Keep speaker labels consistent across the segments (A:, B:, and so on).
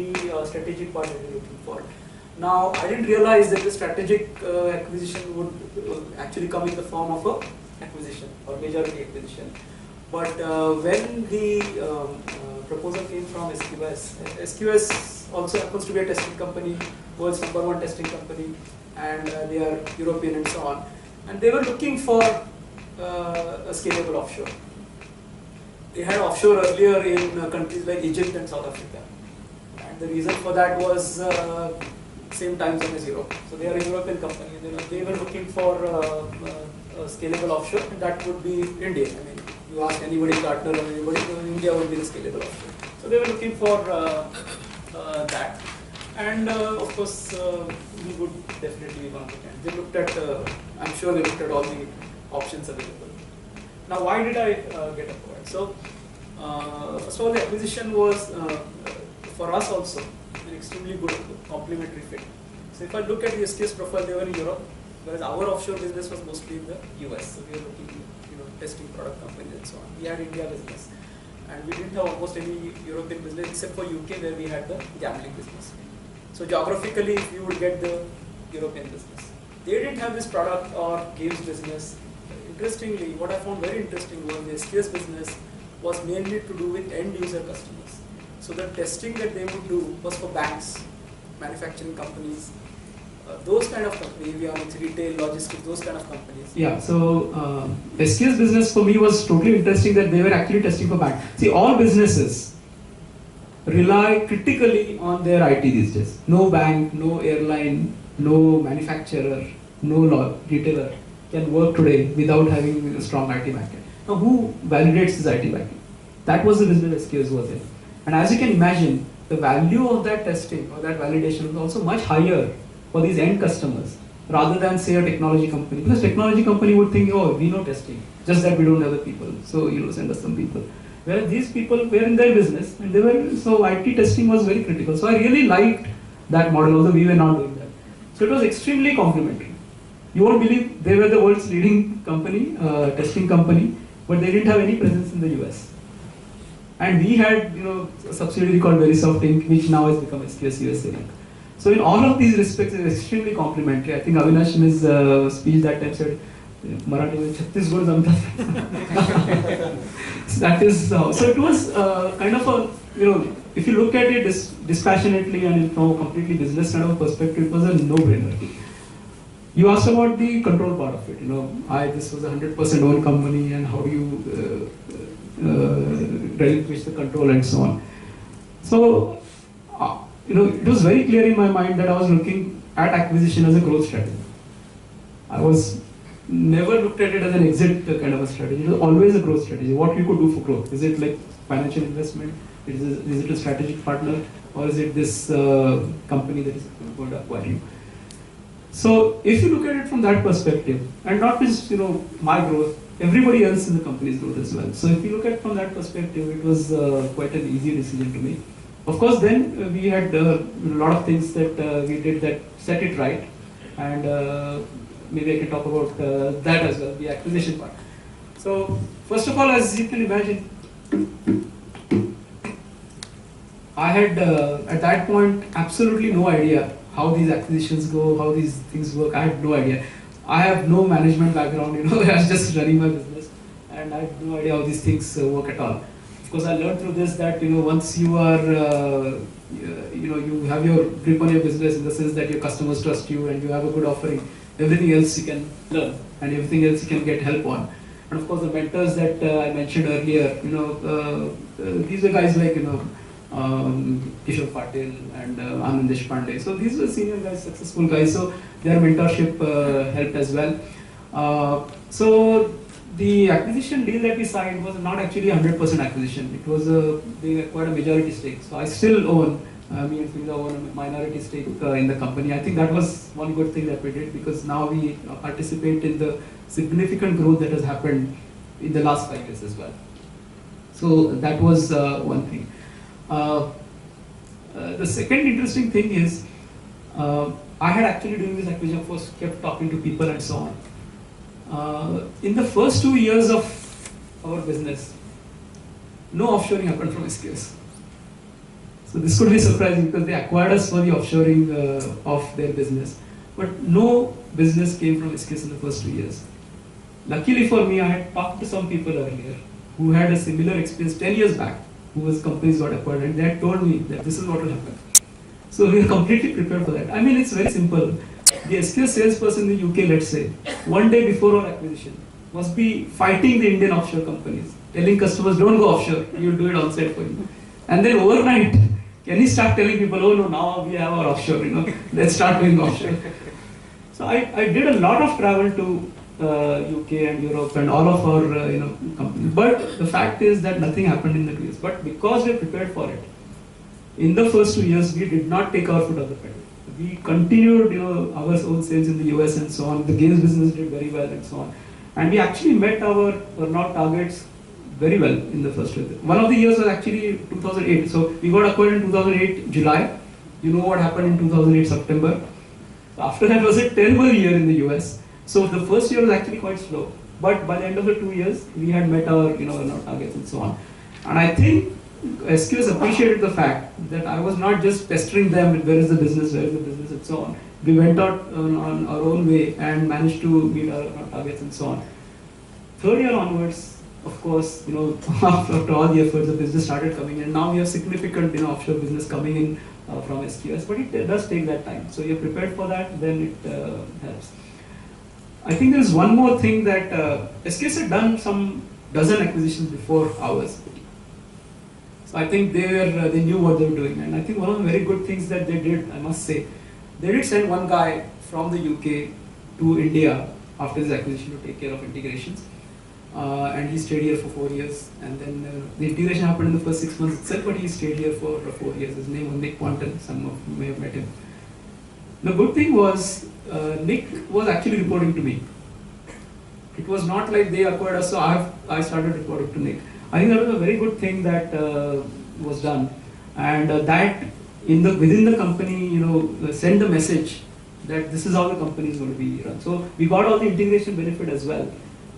A: the strategic part that you're looking for. Now, I didn't realize that the strategic acquisition would actually come in the form of a acquisition or majority acquisition. But when the proposal came from SQS, SQS also happens to be a testing company, world's #1 testing company, and they are European and so on. And they were looking for a scalable offshore. They had offshore earlier in countries like Egypt and South Africa. And the reason for that was same time zone as Europe. So they are a European company. They were looking for a scalable offshore, and that would be India. I mean, you ask anybody, Gartner or anybody, India would be the scalable offshore. So they were looking for that. And of course, we would definitely be one of the candidates. They looked at, I'm sure they looked at all the options available. Now, why did I get acquired? So, first of all, the acquisition was, for us also, an extremely good complementary fit. So if I look at the SQS profile, they were in Europe, whereas our offshore business was mostly in the US. So we were looking at testing product companies and so on. We had India business. And we didn't have almost any European business except for UK, where we had the gambling business. So geographically, we would get the European business. They didn't have this product or games business. Interestingly, what I found very interesting was the SQS business was mainly to do with end user customers. So the testing that they would do was for banks, manufacturing companies, those kind of companies, avionics, retail, logistics, those kind of companies.
B: Yeah, so SQS business for me was totally interesting that they were actually testing for banks. See, all businesses rely critically on their IT these days. No bank, no airline, no manufacturer, no retailer can work today without having a strong IT backend. Now, who validates this IT backend? That was the business SQS was in. And as you can imagine, the value of that testing or that validation was also much higher for these end customers rather than, say, a technology company. Because technology company would think, oh, we know testing, just that we don't have the people, so send us some people. Whereas these people were in their business, and they were, so IT testing was very critical. So I really liked that model, although we were not doing that. So it was extremely complementary. You won't believe they were the world's leading company, testing company, but they didn't have any presence in the US. And we had, a subsidiary called Verisoft Inc., which now has become SQS USA Inc. So in all of these respects, it's extremely complementary. I think Avinash in his speech that time said, Marathi mein Chhattisgarh jamta. So that is, so it was kind of a, if you look at it dispassionately and from a completely business kind of perspective, it was a no-brainer. You asked about the control part of it. This was a 100% owned company, and how do you relinquish the control and so on. So, it was very clear in my mind that I was looking at acquisition as a growth strategy. I was never looked at it as an exit kind of a strategy. It was always a growth strategy. What you could do for growth? Is it like financial investment? Is it a strategic partner? Or is it this company that is going to acquire you? So if you look at it from that perspective, and not just my growth, everybody else in the company's growth as well. So if you look at it from that perspective, it was quite an easy decision to make. Of course, then we had a lot of things that we did that set it right, and maybe I can talk about that as well, the acquisition part. So first of all, as you can imagine, I had at that point absolutely no idea how these acquisitions go, how these things work. I had no idea. I have no management background, I was just running my business, and I had no idea how these things work at all. Of course, I learned through this that once you are, you have your grip on your business in the sense that your customers trust you and you have a good offering, everything else you can learn and everything else you can get help on. And of course, the mentors that I mentioned earlier, these are guys like Kishore Patil and Anand Deshpande. So these were senior guys, successful guys. So their mentorship helped as well. So the acquisition deal that we signed was not actually a 100% acquisition. It was they acquired a majority stake. So I still own, me and Fiza own a minority stake in the company. I think that was one good thing that we did, because now we participate in the significant growth that has happened in the last 5 years as well. So that was one thing. The second interesting thing is, I had actually during this acquisition first kept talking to people and so on. In the first 2 years of our business, no offshoring happened from SQS. So this could be surprising because they acquired us for the offshoring of their business. But no business came from SQS in the first 2 years. Luckily for me, I had talked to some people earlier who had a similar experience 10 years back, whose companies got acquired, and they had told me that this is what will happen. So we are completely prepared for that. I mean, it's very simple. The SQS salesperson in the UK, let's say, one day before our acquisition, must be fighting the Indian offshore companies, telling customers, don't go offshore, we'll do it on site for you. And then overnight, can he start telling people, oh no, now we have our offshore, let's start doing offshore. So I did a lot of travel to UK and Europe and all of our companies. But the fact is that nothing happened in the 2 years. But because we prepared for it, in the first 2 years, we did not take our foot off the pedal. We continued, our own sales in the US and so on. The games business did very well and so on. And we actually met our earnout targets very well in the first year. One of the years was actually 2008. So we got acquired in 2008 July. You know what happened in 2008 September. So after that was a terrible year in the US. So the first year was actually quite slow. But by the end of the 2 years, we had met our earnout targets and so on. And I think SQS appreciated the fact that I was not just pestering them with where is the business and so on. We went out on our own way and managed to meet our targets and so on. Third year onwards, of course, after all the efforts, the business started coming in. Now we have significant offshore business coming in from SQS, but it does take that time. So you're prepared for that, then it helps. I think there is one more thing that SQS had done some dozen acquisitions before ours. So I think they knew what they were doing, and I think one of the very good things that they did, I must say, they did send one guy from the UK to India after this acquisition to take care of integrations, and he stayed here for 4 years. And then the integration happened in the first 6 months itself, but he stayed here for 4 years. His name was Nick Quanton. Some of you may have met him. The good thing was Nick was actually reporting to me. It was not like they acquired us, so I started reporting to Nick. I think that was a very good thing that was done, and that within the company, send the message that this is how the company is going to be run. So we got all the integration benefit as well,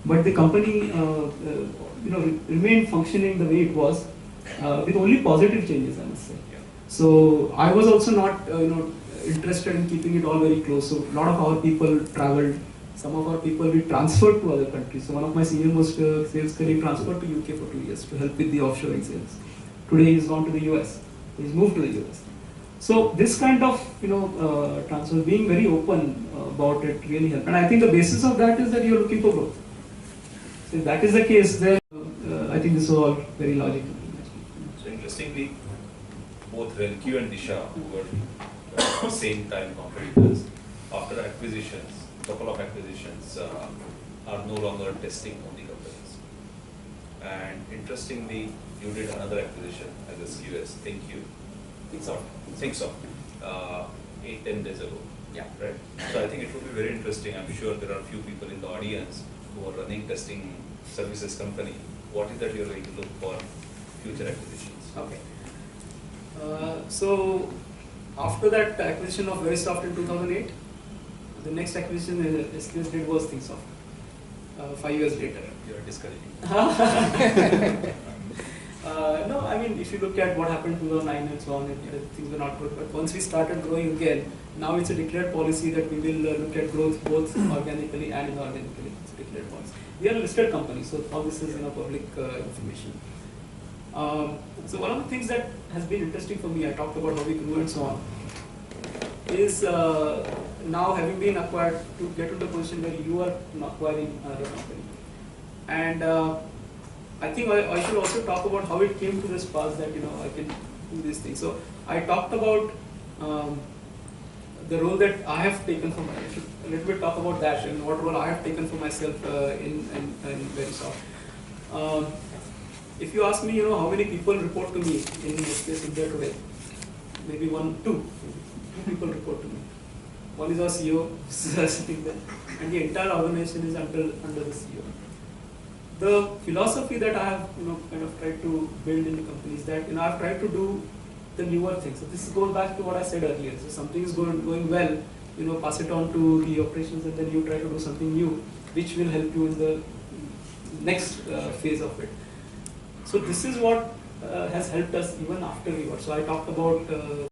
B: but the company, remained functioning the way it was, with only positive changes, I must say. So I was also not, interested in keeping it all very close. So a lot of our people traveled. Some of our people we transferred to other countries. So one of my senior most sales colleagues transferred to UK for 2 years to help with the offshoring sales. Today he's gone to the US. He's moved to the US. So this kind of transfer, being very open about it really helped. And I think the basis of that is that you're looking for growth. So if that is the case, then I think this is all very logical.
C: So interestingly, both Relq and Disha, who were same time competitors, after acquisitions, couple of acquisitions are no longer testing on the companies. And interestingly, you did another acquisition as a SQS, ThinkSoft, 8-10 days ago.
A: Yeah.
C: Right. So I think it would be very interesting. I'm sure there are a few people in the audience who are running testing services company. What is that you're going to look for future acquisitions?
A: Okay. So after that acquisition of Verysoft in 2008, the next acquisition SQS did was ThinkSoft. 5 years later.
C: You are discouraging.
A: No, I mean, if you look at what happened in 2009 and so on, things were not good. But once we started growing again, now it's a declared policy that we will look at growth both organically and inorganically. It's a declared policy. We are a listed company, so all this is public information. So one of the things that has been interesting for me, I talked about how we grew and so on, is now having been acquired to get to the position where you are acquiring another company. And I think I should also talk about how it came to this path that I can do these things. So I talked about the role that I have taken for myself. I should a little bit talk about that and what role I have taken for myself in Verysoft. If you ask me, how many people report to me in SQS India today, maybe 2 people report to me. One is our CEO sitting there, and the entire organization is under the CEO. The philosophy that I have, kind of tried to build in the company is that, I've tried to do the newer things. So this goes back to what I said earlier. So something is going well, pass it on to the operations, and then you try to do something new, which will help you in the next phase of it. So this is what has helped us even after we got. So I talked about